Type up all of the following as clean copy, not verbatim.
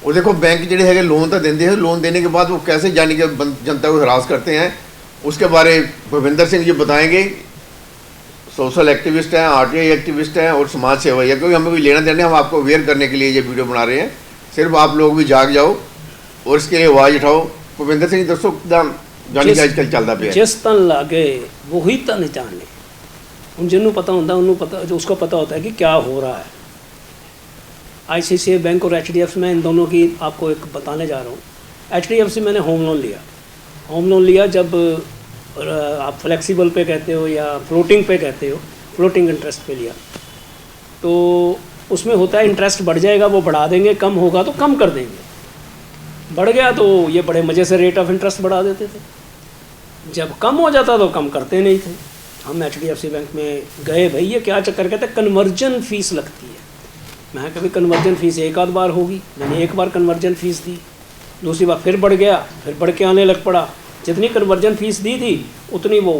और देखो बैंक ਜਿਹੜੇ ਹੈਗੇ लोन तो देंगे हैं, लोन देने के बाद वो कैसे जाने के जनता को हरास करते हैं, उसके बारे भूपेंद्र सिंह जी बताएंगे। सोशल एक्टिविस्ट हैं, आरटीआई एक्टिविस्ट हैं और समाज सेवा है, क्योंकि हमें कोई लेना देना, हम आपको अवेयर करने के लिए ये वीडियो बना रहे हैं। सिर्फ आप लोग भी जाग जाओ और इसके लिए आवाज़ उठाओ। भूपेंद्र सिंह दसो जानी अजकल चलता पे जिस तन लागे वही तन जाने। उन जिन्हों पता होता उन्होंने पता, जो उसको पता होता है कि क्या हो रहा है। आईसीआईसीआई बैंक और एचडीएफसी, मैं इन दोनों की आपको एक बताने जा रहा हूँ। एचडीएफसी मैंने होम लोन लिया जब आप फ्लेक्सिबल पे कहते हो या फ्लोटिंग पे कहते हो, फ्लोटिंग इंटरेस्ट पे लिया। तो उसमें होता है इंटरेस्ट बढ़ जाएगा वो बढ़ा देंगे, कम होगा तो कम कर देंगे। बढ़ गया तो ये बड़े मज़े से रेट ऑफ इंटरेस्ट बढ़ा देते थे, जब कम हो जाता तो कम करते नहीं थे। हम एचडीएफसी बैंक में गए, भाई ये क्या चक्कर, कहते कन्वर्जन फ़ीस लगती है। मैं कभी कन्वर्जन फ़ीस एक आध बार होगी, मैंने एक बार कन्वर्जन फ़ीस दी, दूसरी बार फिर बढ़ गया, फिर बढ़ के आने लग पड़ा। जितनी कन्वर्जन फ़ीस दी थी उतनी वो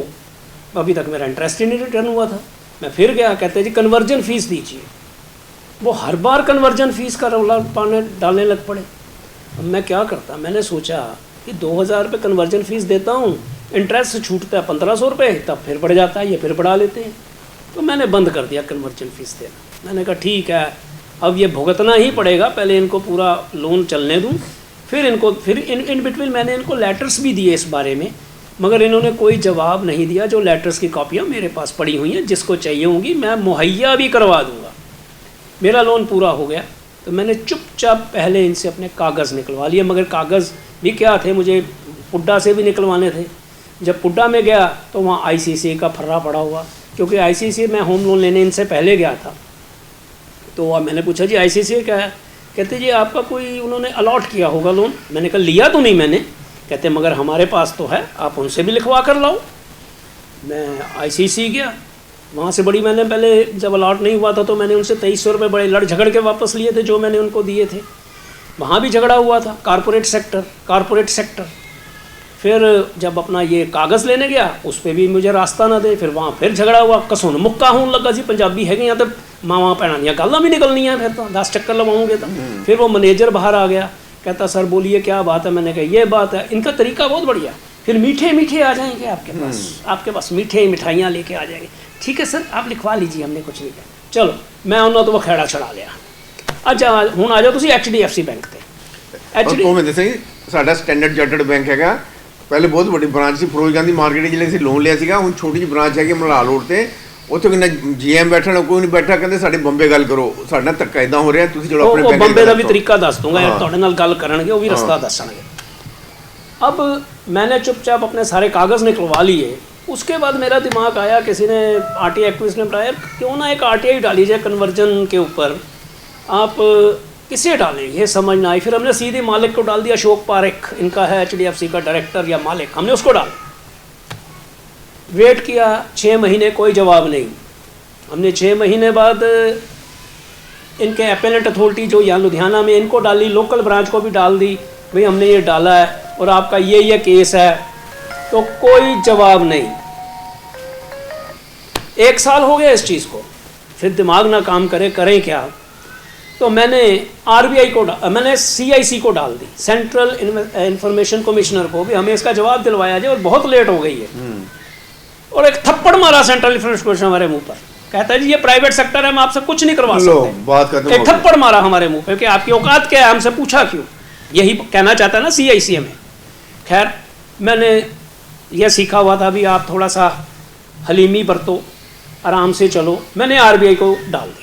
अभी तक मेरा इंटरेस्ट ही नहीं रिटर्न हुआ था। मैं फिर गया, कहते जी कन्वर्जन फ़ीस दीजिए। वो हर बार कन्वर्जन फ़ीस का रौला डालने लग पड़े। अब मैं क्या करता, मैंने सोचा कि 2000 रुपये कन्वर्जन फ़ीस देता हूँ, इंटरेस्ट छूटता है 1500 रुपये, तब फिर बढ़ जाता है, ये फिर बढ़ा लेते हैं। तो मैंने बंद कर दिया कन्वर्जन फ़ीस देना। मैंने कहा ठीक है, अब ये भुगतना ही पड़ेगा, पहले इनको पूरा लोन चलने दूँ, फिर इन बिटवीन मैंने इनको लेटर्स भी दिए इस बारे में, मगर इन्होंने कोई जवाब नहीं दिया। जो लेटर्स की कॉपियाँ मेरे पास पड़ी हुई हैं, जिसको चाहिए होंगी मैं मुहैया भी करवा दूँगा। मेरा लोन पूरा हो गया तो मैंने चुपचाप पहले इनसे अपने कागज़ निकलवा लिए, मगर कागज़ भी क्या थे, मुझे पुड्डा से भी निकलवाने थे। जब पुड्डा में गया तो वहाँ आईसीआईसीआई का फर्रा पड़ा हुआ, क्योंकि आईसीआईसीआई मैं होम लोन लेने इनसे पहले गया था। तो मैंने पूछा जी आईसीआईसीआई क्या है, कहते जी आपका कोई उन्होंने अलॉट किया होगा लोन। मैंने कहा लिया तो नहीं मैंने। कहते मगर हमारे पास तो है, आप उनसे भी लिखवा कर लाओ। मैं आईसीआईसीआई गया, वहाँ से बड़ी मैंने पहले जब अलॉट नहीं हुआ था तो मैंने उनसे 2300 रुपये बड़े लड़ झगड़ के वापस लिए थे जो मैंने उनको दिए थे। वहाँ भी झगड़ा हुआ था, कारपोरेट सेक्टर। फिर जब अपना ये कागज़ लेने गया उस पर भी मुझे रास्ता ना दे, फिर वहाँ फिर झगड़ा हुआ, कसून मुक्का होने लगा जी। पंजाबी है यहाँ तो मावा भैन गल्लां भी निकलनी है, फिर तो 10 चक्कर लगाऊंगे तो। फिर वो मैनेजर बाहर आ गया, कहता सर बोलिए क्या बात है। मैंने कहा ये बात है। इनका तरीका बहुत बढ़िया, फिर मीठे आ जाएंगे आपके पास मीठे मिठाइयाँ लेके आ जाएंगे। ठीक है सर आप लिखवा लीजिए, हमने कुछ नहीं कहा। चलो मैं उन्होंने तो वो खेड़ा छड़ा लिया। अच्छा हूँ आ जाओ तुम एचडीएफसी बैंक से। साडा स्टैंडर्ड चार्टर्ड बैंक हैगा, पहले बहुत बड़ी ब्रांच सी फिरोज गांधी मार्केट जिले से लोन लिया सीगा, हुण छोटी जी ब्रांच है मलाल रोड ते। ਉੱਥੇ ਕਿੰਨਾ ਜੀਐਮ ਬੈਠਣਾ, ਕੋਈ ਨਹੀਂ ਬੈਠਾ, ਕਹਿੰਦੇ ਸਾਡੇ ਬੰਬੇ ਗੱਲ ਕਰੋ, ਸਾਡੇ ਨਾਲ ਧੱਕਾ ਇਦਾਂ ਹੋ ਰਿਹਾ, ਤੁਸੀਂ ਚਲੋ ਆਪਣੇ ਬੈਂਕ ਬੰਬੇ ਦਾ ਵੀ ਤਰੀਕਾ ਦੱਸ ਦੂੰਗਾ, ਤੁਹਾਡੇ ਨਾਲ ਗੱਲ ਕਰਨਗੇ, ਉਹ ਵੀ ਰਸਤਾ ਦੱਸਣਗੇ। अब मैंने चुपचाप अपने सारे कागज़ निकलवा लिए। उसके बाद मेरा दिमाग आया, किसी ने आरटीआई एक्टिविस्ट ने बताया क्यों ना एक आरटीआई डाली जाए कन्वर्जन के ऊपर। आप किसे डालें ये समझ ना आई। फिर हमने सीधे मालिक को डाल दिया, अशोक पारेख इनका है एचडीएफसी का डायरेक्टर या मालिक, हमने उसको डाला। वेट किया 6 महीने, कोई जवाब नहीं। हमने 6 महीने बाद इनके एपेलेट अथॉरिटी जो यहाँ लुधियाना में, इनको डाली, लोकल ब्रांच को भी डाल दी, भाई हमने ये डाला है और आपका ये केस है, तो कोई जवाब नहीं। 1 साल हो गया इस चीज़ को, फिर दिमाग ना काम करें क्या। तो मैंने आरबीआई को मैंने सीआईसी को डाल दी, सेंट्रल इंफॉर्मेशन कमिश्नर को भी हमें इसका जवाब दिलवाया जाए, और बहुत लेट हो गई है। और एक थप्पड़ मारा सेंट्रल इंफॉर्मेशन कमिश्नर हमारे मुंह पर, कहता है जी ये प्राइवेट सेक्टर है, हम आपसे कुछ नहीं करवा सकते। एक थप्पड़ मारा हमारे मुंह पे कि आपकी औकात क्या है, हमसे पूछा क्यों, यही कहना चाहता है ना सीआईसी में। खैर मैंने यह सीखा हुआ था, भी आप थोड़ा सा हलीमी बरतो, आराम से चलो। मैंने आरबीआई को डाल दी।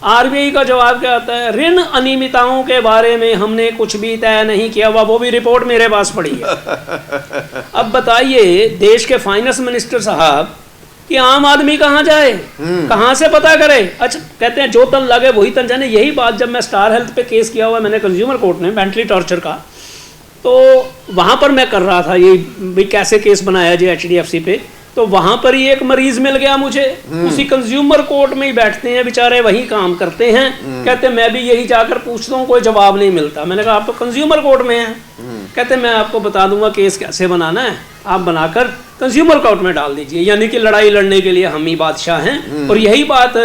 आरबीआई का जवाब क्या आता है, ऋण अनियमितताओं के बारे में हमने कुछ भी तय नहीं किया हुआ, वो भी रिपोर्ट मेरे पास पड़ी है। अब बताइए देश के फाइनेंस मिनिस्टर साहब कि आम आदमी कहाँ जाए, कहाँ से पता करे। अच्छा कहते हैं जो तन लगे वही तन जाने। यही बात जब मैं स्टार हेल्थ पे केस किया हुआ मैंने कंज्यूमर कोर्ट में, मेंटली टॉर्चर का, तो वहाँ पर मैं कर रहा था ये भी कैसे केस बनाया जाए एचडीएफसी पे। तो वहाँ पर ही एक मरीज मिल गया मुझे, उसी कंज्यूमर कोर्ट में ही बैठते हैं बेचारे, वही काम करते हैं। कहते मैं भी यही जाकर पूछता हूँ, कोई जवाब नहीं मिलता। मैंने कहा आप तो कंज्यूमर कोर्ट में हैं। कहते मैं आपको बता दूंगा केस कैसे बनाना है, आप बनाकर कंज्यूमर कोर्ट में डाल दीजिए। यानी कि लड़ाई लड़ने के लिए हम ही बादशाह हैं। और यही बात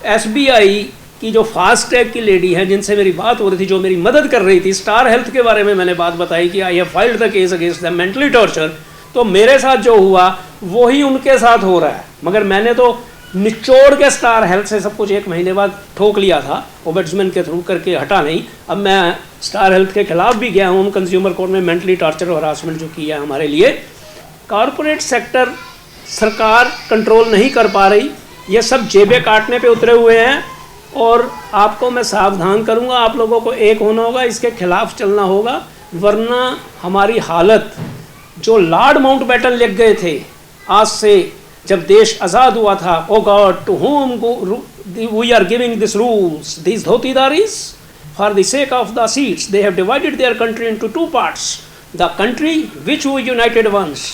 एसबीआई कि जो फास्ट ट्रैक की लेडी है जिनसे मेरी बात हो रही थी, जो मेरी मदद कर रही थी, स्टार हेल्थ के बारे में मैंने बात बताई कि I have filed the case against the mentally torture, तो मेरे साथ जो हुआ वही उनके साथ हो रहा है। मगर मैंने तो निचोड़ के स्टार हेल्थ से सब कुछ 1 महीने बाद ठोक लिया था, ओबेड्समैन के थ्रू करके हटा नहीं। अब मैं स्टार हेल्थ के खिलाफ भी गया हूँ कंज्यूमर कोर्ट में, मेंटली टॉर्चर और हरासमेंट जो किया है हमारे लिए। कॉरपोरेट सेक्टर सरकार कंट्रोल नहीं कर पा रही, ये सब जेबें काटने पे उतरे हुए हैं। और आपको मैं सावधान करूंगा, आप लोगों को एक होना होगा, इसके खिलाफ चलना होगा, वरना हमारी हालत जो लॉर्ड माउंटबेटन लिख गए थे आज से जब देश आज़ाद हुआ था, oh god to whom we are giving this rules, this धोतीदारीज for the sake of the seats they have divided their country into 2 parts, the country which we united once,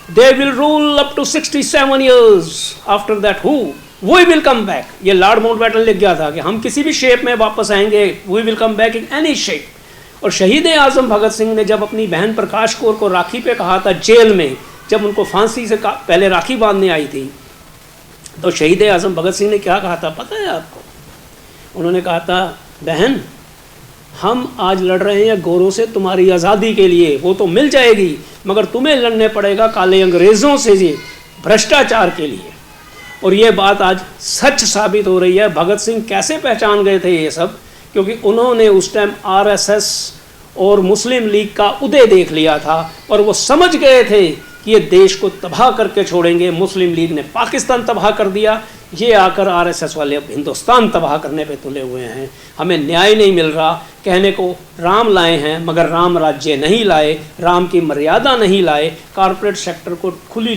they will rule up to 67 years, after that who we will come back। ये Lord Mountbatten लिख गया था कि हम किसी भी shape में वापस आएंगे, we will come back in any shape। और शहीद आज़म भगत सिंह ने जब अपनी बहन प्रकाश कौर को राखी पे कहा था जेल में, जब उनको फांसी से पहले राखी बांधने आई थी, तो शहीद आज़म भगत सिंह ने क्या कहा था पता है आपको? उन्होंने कहा था, बहन हम आज लड़ रहे हैं गोरों से तुम्हारी आज़ादी के लिए, वो तो मिल जाएगी, मगर तुम्हें लड़ने पड़ेगा काले अंग्रेज़ों से ये भ्रष्टाचार के लिए। और ये बात आज सच साबित हो रही है। भगत सिंह कैसे पहचान गए थे ये सब? क्योंकि उन्होंने उस टाइम आरएसएस और मुस्लिम लीग का उदय देख लिया था और वो समझ गए थे कि ये देश को तबाह करके छोड़ेंगे। मुस्लिम लीग ने पाकिस्तान तबाह कर दिया, ये आकर आरएसएस वाले अब हिंदुस्तान तबाह करने पे तुले हुए हैं। हमें न्याय नहीं मिल रहा, कहने को राम लाए हैं मगर राम राज्य नहीं लाए, राम की मर्यादा नहीं लाए। कॉरपोरेट सेक्टर को खुली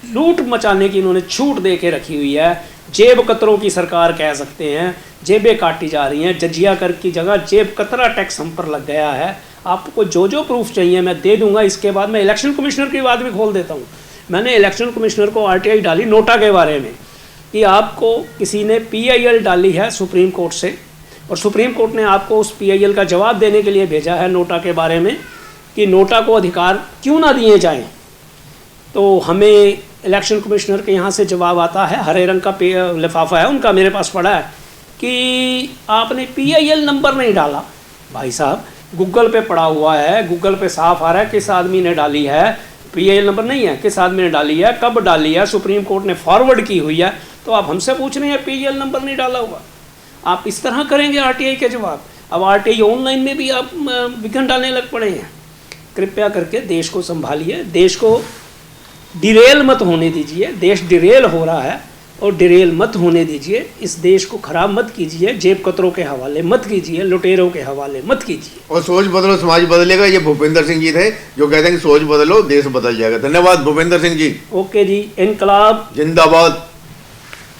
लूट मचाने की इन्होंने छूट दे के रखी हुई है। जेब कतरों की सरकार कह सकते हैं, जेबें काटी जा रही हैं। जजिया कर की जगह जेब कतरा टैक्स हम पर लग गया है। आपको जो जो प्रूफ चाहिए मैं दे दूंगा। इसके बाद मैं इलेक्शन कमिश्नर की बात भी खोल देता हूँ। मैंने इलेक्शन कमिश्नर को आरटीआई डाली नोटा के बारे में कि आपको किसी ने पीआईएल डाली है सुप्रीम कोर्ट से, और सुप्रीम कोर्ट ने आपको उस पीआईएल का जवाब देने के लिए भेजा है नोटा के बारे में कि नोटा को अधिकार क्यों ना दिए जाएं। तो हमें इलेक्शन कमिश्नर के यहाँ से जवाब आता है, हरे रंग का लिफाफा है उनका, मेरे पास पड़ा है, कि आपने पीआईएल नंबर नहीं डाला। भाई साहब गूगल पे पड़ा हुआ है, गूगल पे साफ आ रहा है किस आदमी ने डाली है, पीआईएल नंबर नहीं है, किस आदमी ने डाली है, कब डाली है, सुप्रीम कोर्ट ने फॉरवर्ड की हुई है। तो आप हमसे पूछ रहे हैं पीआईएल नंबर नहीं डाला हुआ। आप इस तरह करेंगे आरटीआई के जवाब। अब आरटीआई ऑनलाइन में भी आप विघन डालने लग पड़े हैं। कृपया करके देश को संभालिए, देश को डिरेल मत होने दीजिए। देश डिरेल हो रहा है और डिरेल मत होने दीजिए। इस देश को खराब मत कीजिए, जेब कतरों के हवाले मत कीजिए, लुटेरों के हवाले मत कीजिए। और सोच बदलो समाज बदलेगा। ये भूपेंद्र सिंह जी थे जो कहते हैं कि सोच बदलो देश बदल जाएगा। धन्यवाद भूपेंद्र सिंह जी। ओके जी, इनकलाब जिंदाबाद।